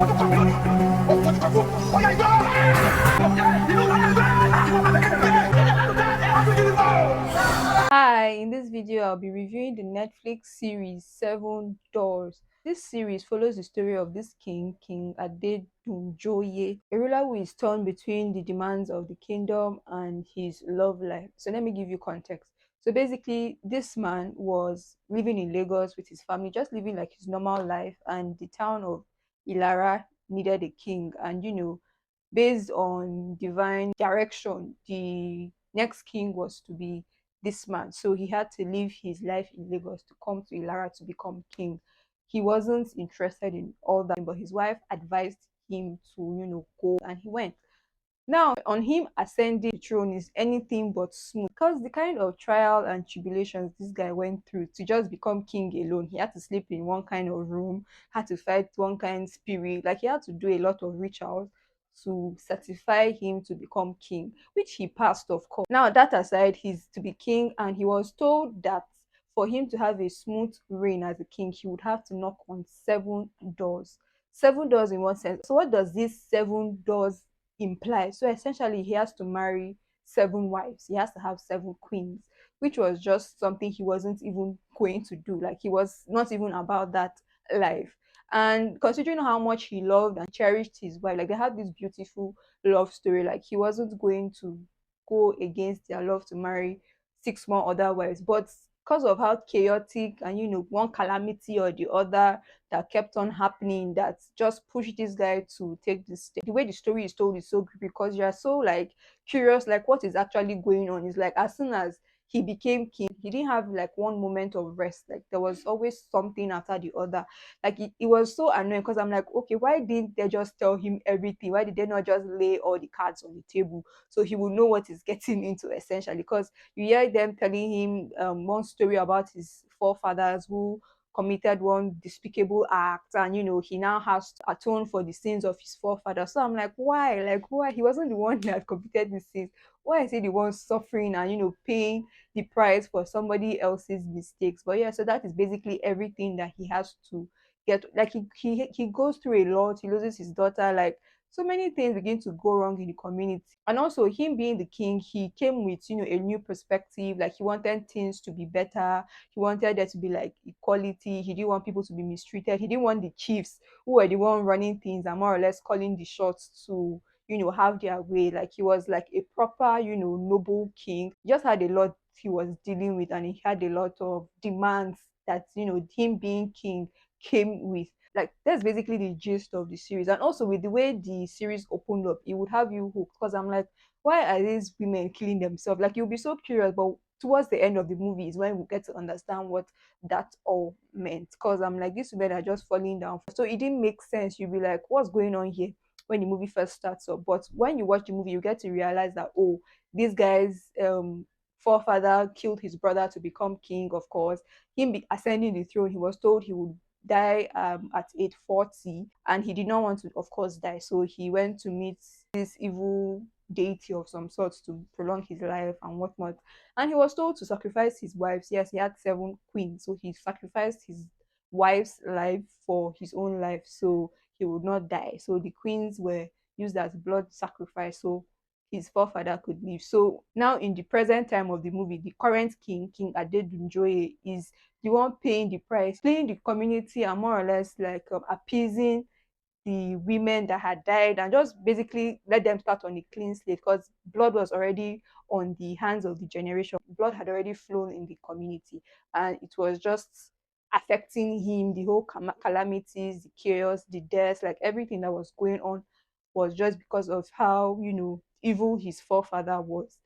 Hi, in this video I'll be reviewing the Netflix series Seven Doors. This series follows the story of this king, King Adedunjoye, a ruler who is torn between the demands of the kingdom and his love life. So let me give you context. So basically, this man was living in Lagos with his family, just living like his normal life, and the town of Ilara needed a king. And based on divine direction, the next king was to be this man. So he had to live his life in Lagos to come to Ilara to become king. He wasn't interested in all that, but his wife advised him to, go, and he went. Now, on him ascending the throne is anything but smooth because the kind of trial and tribulations this guy went through to just become king alone. He had to sleep in one kind of room, had to fight one kind of spirit, like he had to do a lot of rituals to certify him to become king, which he passed, of course. Now, that aside, he's to be king, and he was told that for him to have a smooth reign as a king, he would have to knock on seven doors. Seven doors in what sense? So, what does this seven doors imply? So essentially, he has to marry seven wives. He has to have seven queens, which was just something he wasn't even going to do. Like he was not even about that life. And considering how much he loved and cherished his wife, like they had this beautiful love story. Like he wasn't going to go against their love to marry six more other wives. But because of how chaotic and one calamity or the other that kept on happening that just pushed this guy to take this step. The way the story is told is so creepy because you're so like curious, like what is actually going on. It's like as soon as he became king, he didn't have like one moment of rest. Like there was always something after the other. Like it was so annoying because I'm like, okay, why didn't they just tell him everything? Why did they not just lay all the cards on the table so he would know what he's getting into essentially? Because you hear them telling him one story about his forefathers who committed one despicable act, and he now has to atone for the sins of his forefathers. So I'm like why he wasn't the one that committed the sins? Why is he the one suffering and paying the price for somebody else's mistakes? But yeah, so that is basically everything that he has to get. Like he goes through a lot. He loses his daughter. Like so many things begin to go wrong in the community. And also him being the king, he came with a new perspective. Like he wanted things to be better. He wanted there to be like equality. He didn't want people to be mistreated. He didn't want the chiefs who were the one running things and more or less calling the shots to have their way. Like he was like a proper noble king. He just had a lot he was dealing with, and he had a lot of demands that him being king came with. Like that's basically the gist of the series. And also with the way the series opened up, it would have you hooked because I'm like, why are these women killing themselves? Like you'll be so curious, but towards the end of the movie is when we get to understand what that all meant. Because I'm like, these women are just falling down. So it didn't make sense. You'll be like, what's going on here when the movie first starts up? But when you watch the movie, you get to realize that, oh, this guy's forefather killed his brother to become king, of course. Him ascending the throne, he was told he would die at age 40, and he did not want to of course die, so he went to meet this evil deity of some sort to prolong his life and whatnot. And he was told to sacrifice his wives. Yes, he had seven queens, so he sacrificed his wife's life for his own life so he would not die. So the queens were used as blood sacrifice so his forefather could live. So now in the present time of the movie, the current king, King Adedunjoye, is the one paying the price, playing the community and more or less like appeasing the women that had died and just basically let them start on a clean slate because blood was already on the hands of the generation. Blood had already flown in the community, and it was just affecting him. The whole calamities, the chaos, the deaths, like everything that was going on was just because of how evil his forefather was.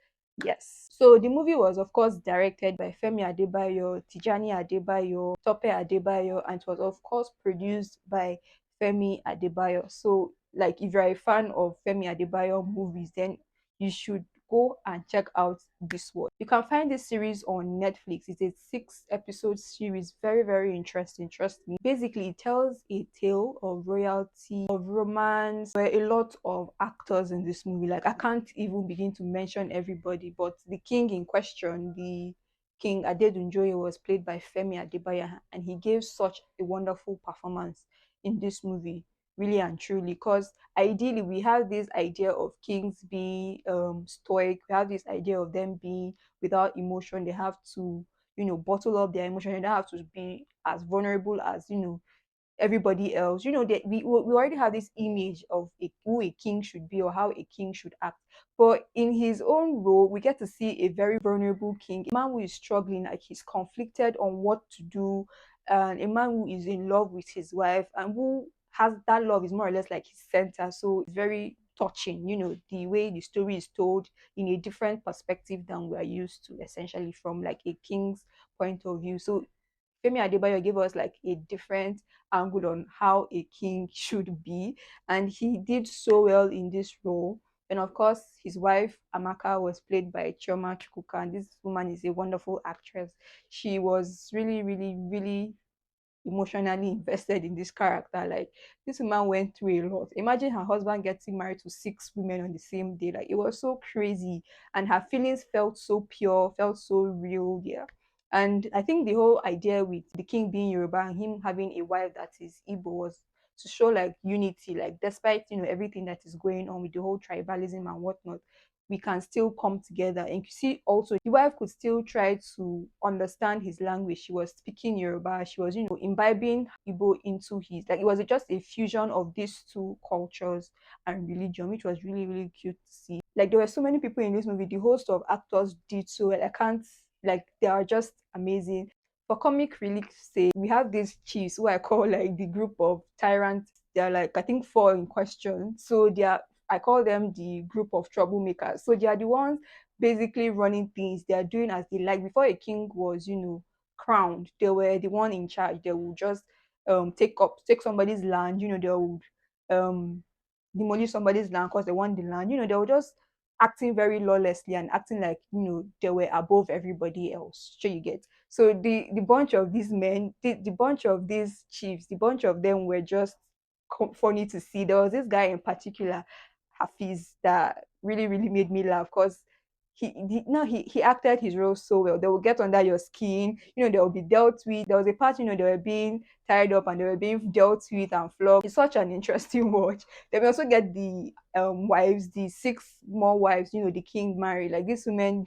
Yes. So the movie was, of course, directed by Femi Adebayo, Tijani Adebayo, Tope Adebayo, and it was, of course, produced by Femi Adebayo. So, like, if you're a fan of Femi Adebayo movies, then you should go and check out this one. You can find this series on Netflix. It's a 6 episode series. Very, very interesting. Trust me. Basically, it tells a tale of royalty, of romance. There were a lot of actors in this movie. Like, I can't even begin to mention everybody, but the king in question, the King Adedunjoye, was played by Femi Adebayo, and he gave such a wonderful performance in this movie. really and truly. Because ideally we have this idea of kings being stoic, we have this idea of them being without emotion. They have to, bottle up their emotion. They don't have to be as vulnerable as, everybody else. That we already have this image of who a king should be or how a king should act. But in his own role, we get to see a very vulnerable king, a man who is struggling, like he's conflicted on what to do, and a man who is in love with his wife and who has that love is more or less like his center. So it's very touching, the way the story is told in a different perspective than we are used to, essentially from like a king's point of view. So Femi Adebayo gave us like a different angle on how a king should be, and he did so well in this role. And of course, his wife Amaka was played by Chioma Chukwuka, and this woman is a wonderful actress. She was really, really, really emotionally invested in this character. Like this woman went through a lot. Imagine her husband getting married to six women on the same day. Like it was so crazy, and her feelings felt so pure, felt so real. Yeah. And I think the whole idea with the king being Yoruba and him having a wife that is Igbo was to show like unity, like despite everything that is going on with the whole tribalism and whatnot, we can still come together. And you see also the wife could still try to understand his language. She was speaking Yoruba, she was, imbibing Igbo into his, like it was just a fusion of these two cultures and religion, which was really, really cute to see. Like there were so many people in this movie, the host of actors did so well. I can't, like they are just amazing. For comic relief sake, we have these chiefs who I call like the group of tyrants. They are like I think four in question. So they are, I call them the group of troublemakers. So they are the ones basically running things. They are doing as they like. Before a king was, crowned, they were the one in charge. They would just take somebody's land. They would um demolish somebody's land because they want the land. They were just acting very lawlessly and acting like they were above everybody else. Sure, you get. So the bunch of these men, the bunch of these chiefs, the bunch of them were just funny to see. There was this guy in particular, Hafiz, that really, really made me laugh because he acted his role so well. They will get under your skin, they will be dealt with. There was a part, they were being tied up and they were being dealt with and flogged. It's such an interesting watch. Then we also get the wives, the six more wives, the king married. Like these women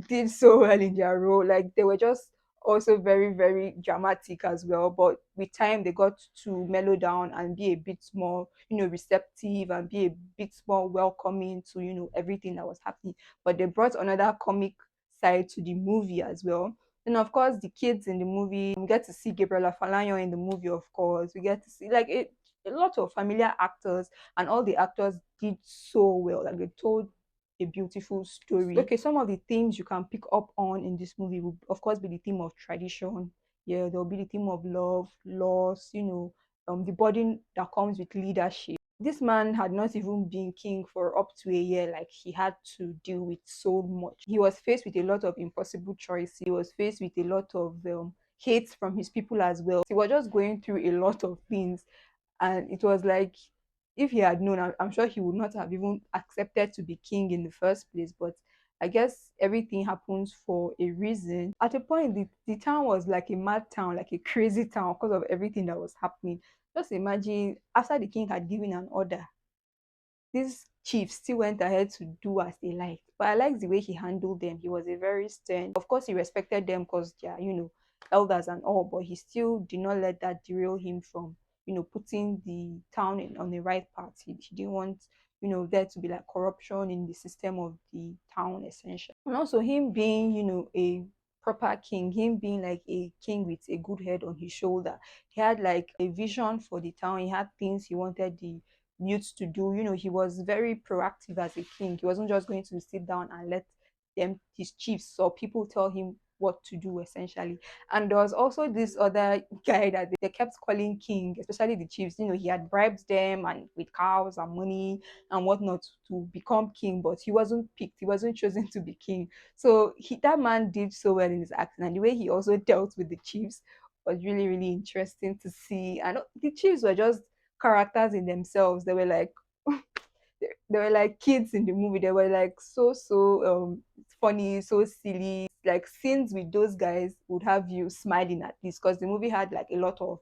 did so well in their role. Like they were just also very, very dramatic as well. But with time they got to mellow down and be a bit more, receptive and be a bit more welcoming to, everything that was happening. But they brought another comic side to the movie as well. And of course, the kids in the movie, we get to see Gabriela Falayon in the movie, of course. We get to see like a lot of familiar actors, and all the actors did so well. Like they told a beautiful story. Okay, some of the themes you can pick up on in this movie will, of course, be the theme of tradition. Yeah, there will be the theme of love, loss, the burden that comes with leadership. This man had not even been king for up to a year. Like he had to deal with so much. He was faced with a lot of impossible choices. He was faced with a lot of hate from his people as well. He was just going through a lot of things, and it was like if he had known, I'm sure he would not have even accepted to be king in the first place. But I guess everything happens for a reason. At a point, the town was like a mad town, like a crazy town because of everything that was happening. Just imagine after the king had given an order, these chiefs still went ahead to do as they liked. But I liked the way he handled them. He was a very stern. Of course, he respected them because they are, elders and all, but he still did not let that derail him from, putting the town on the right path. He didn't want, there to be like corruption in the system of the town, essentially. And also him being, a proper king, him being like a king with a good head on his shoulder. He had like a vision for the town. He had things he wanted the youths to do. He was very proactive as a king. He wasn't just going to sit down and let them, his chiefs or people, tell him what to do, essentially. And there was also this other guy that they kept calling king, especially the chiefs. He had bribed them and with cows and money and whatnot to become king, but he wasn't picked. He wasn't chosen to be king. So that man did so well in his acting, and the way he also dealt with the chiefs was really, really interesting to see. And the chiefs were just characters in themselves. They were like they were like kids in the movie. They were like so funny, so silly. Like scenes with those guys would have you smiling at least, because the movie had like a lot of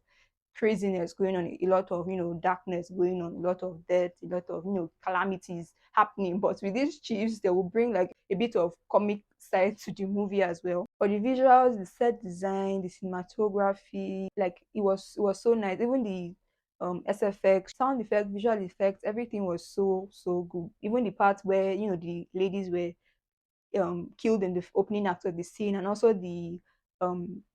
craziness going on, a lot of darkness going on, a lot of death, a lot of calamities happening. But with these chiefs, they will bring like a bit of comic side to the movie as well. For the visuals, the set design, the cinematography, like it was so nice. Even the SFX, sound effect, visual effects, everything was so good. Even the part where the ladies were killed in the opening act of the scene, and also the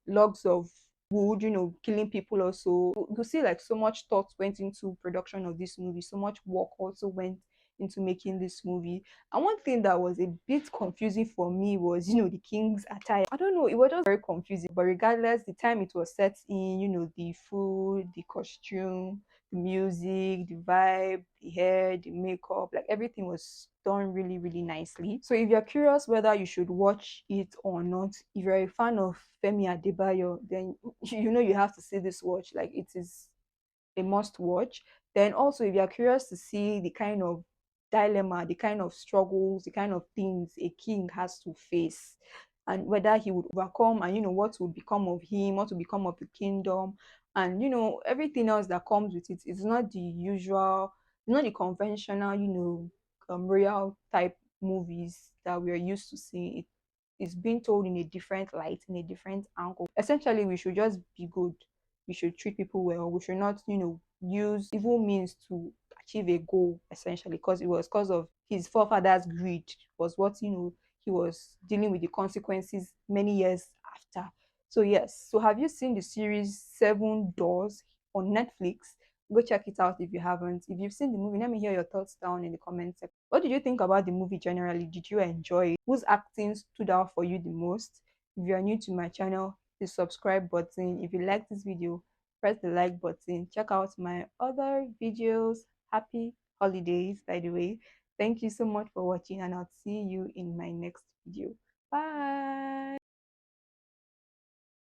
logs of wood, killing people also. You see, like so much thought went into production of this movie, so much work also went into making this movie. And one thing that was a bit confusing for me was, the king's attire. I don't know, it was just very confusing. But regardless, the time it was set in, the food, the costume, the music, the vibe, the hair, the makeup, like everything was done really, really nicely. So if you're curious whether you should watch it or not, if you're a fan of Femi Adebayo, then you have to see this watch. Like it is a must watch. Then also, if you're curious to see the kind of dilemma, the kind of struggles, the kind of things a king has to face, and whether he would overcome, and what would become of him, what would become of the kingdom, and everything else that comes with it. It's not the usual, it's not the conventional, royal type movies that we're used to seeing. It's being told in a different light, in a different angle. Essentially, we should just be good. We should treat people well. We should not, use evil means to achieve a goal, essentially, because it was because of his forefathers' greed, was what, he was dealing with the consequences many years after. So, yes. So, have you seen the series Seven Doors on Netflix? Go check it out if you haven't. If you've seen the movie, let me hear your thoughts down in the comment section. What did you think about the movie generally? Did you enjoy it? Whose acting stood out for you the most? If you are new to my channel, the subscribe button. If you like this video, press the like button. Check out my other videos. Happy holidays, by the way. Thank you so much for watching, and I'll see you in my next video. Bye.